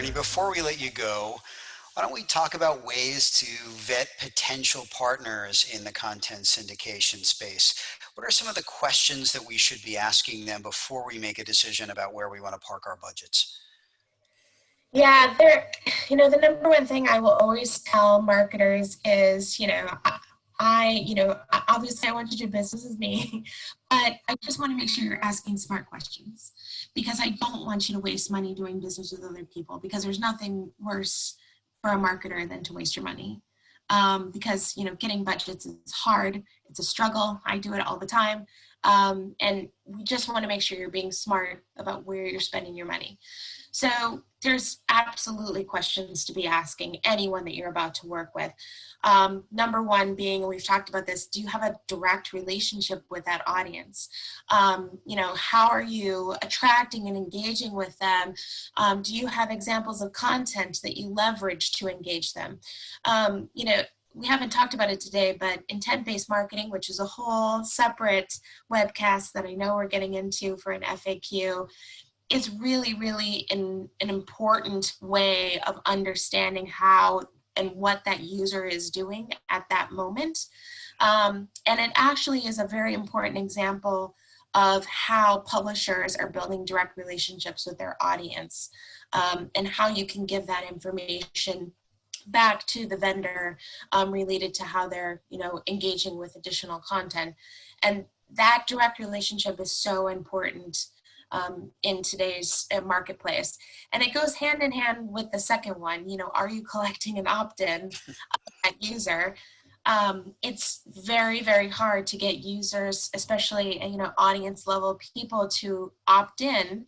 Bernie, before we let you go, why don't we talk about ways to vet potential partners in the content syndication space? What are some of the questions that we should be asking them before we make a decision about where we want to park our budgets? Yeah, the number one thing I will always tell marketers is, obviously I want to do business with me, but I just want to make sure you're asking smart questions, because I don't want you to waste money doing business with other people, because there's nothing worse for a marketer than to waste your money. Because, getting budgets is hard. It's a struggle. I do it all the time. And we just want to make sure you're being smart about where you're spending your money. So there's absolutely questions to be asking anyone that you're about to work with. Number one being, and we've talked about this, do you have a direct relationship with that audience? How are you attracting and engaging with them? Do you have examples of content that you leverage to engage them? We haven't talked about it today, but intent-based marketing, which is a whole separate webcast that I know we're getting into for an FAQ, is really, really an important way of understanding how and what that user is doing at that moment. And it actually is a very important example of how publishers are building direct relationships with their audience, and how you can give that information back to the vendor related to how they're engaging with additional content. And that direct relationship is so important in today's marketplace. And it goes hand in hand with the second one. Are you collecting an opt-in at user? It's very, very hard to get users, especially audience level people, to opt in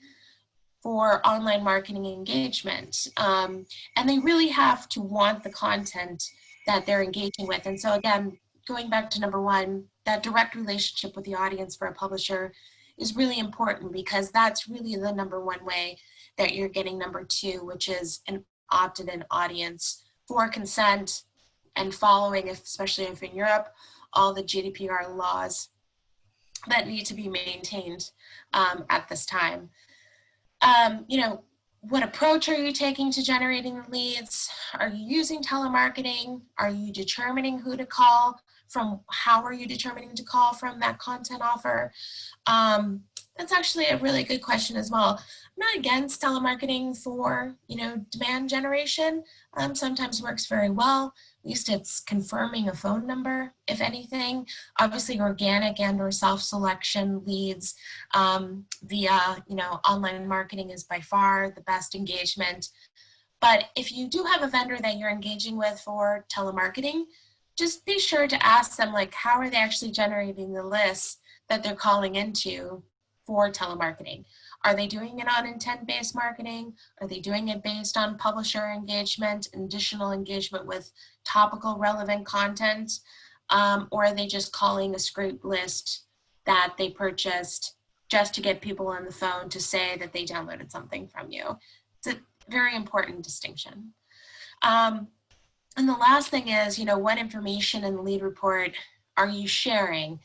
for online marketing engagement. And they really have to want the content that they're engaging with. And so again, going back to number one, that direct relationship with the audience for a publisher is really important, because that's really the number one way that you're getting number two, which is an opted-in audience for consent and following, especially if in Europe, all the GDPR laws that need to be maintained at this time. What approach are you taking to generating leads? Are you using telemarketing? Are you determining who to call from? How are you determining to call from that content offer? That's actually a really good question as well. I'm not against telemarketing for, demand generation. Sometimes works very well. At least it's confirming a phone number, if anything. Obviously, organic and or self-selection leads via, online marketing is by far the best engagement. But if you do have a vendor that you're engaging with for telemarketing, just be sure to ask them, how are they actually generating the lists that they're calling into for telemarketing? Are they doing it on intent-based marketing? Are they doing it based on publisher engagement, additional engagement with topical relevant content? Or are they just calling a scraped list that they purchased just to get people on the phone to say that they downloaded something from you? It's a very important distinction. And the last thing is, what information in the lead report are you sharing?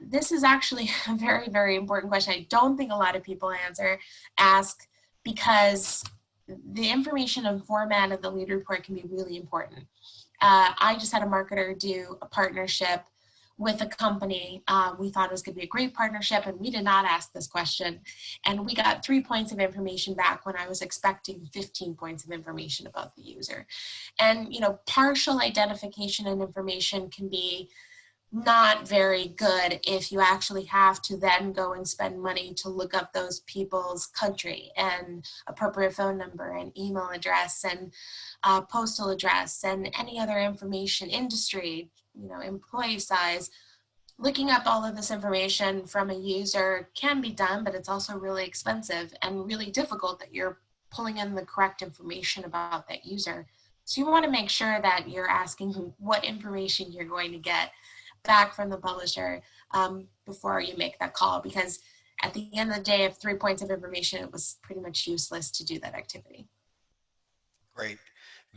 This is actually a very, very important question. I don't think a lot of people ask, because the information and format of the lead report can be really important. I just had a marketer do a partnership with a company. We thought it was going to be a great partnership, and we did not ask this question. And we got 3 points of information back when I was expecting 15 points of information about the user. And, partial identification and information can be not very good if you actually have to then go and spend money to look up those people's country and appropriate phone number and email address and postal address and any other information, industry, employee size. Looking up all of this information from a user can be done, but it's also really expensive and really difficult that you're pulling in the correct information about that user. So you want to make sure that you're asking what information you're going to get back from the publisher before you make that call, because at the end of the day, if 3 points of information, it was pretty much useless to do that activity. Great.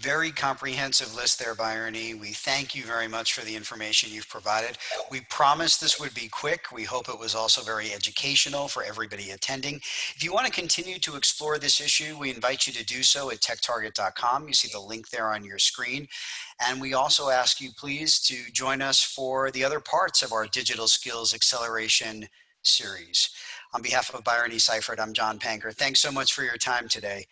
Very comprehensive list there, Bryony. We thank you very much for the information you've provided. We promised this would be quick. We hope it was also very educational for everybody attending. If you want to continue to explore this issue, we invite you to do so at techtarget.com. You see the link there on your screen. And we also ask you please to join us for the other parts of our Digital Skills Acceleration series. On behalf of Bryony Seifert, I'm John Panker. Thanks so much for your time today.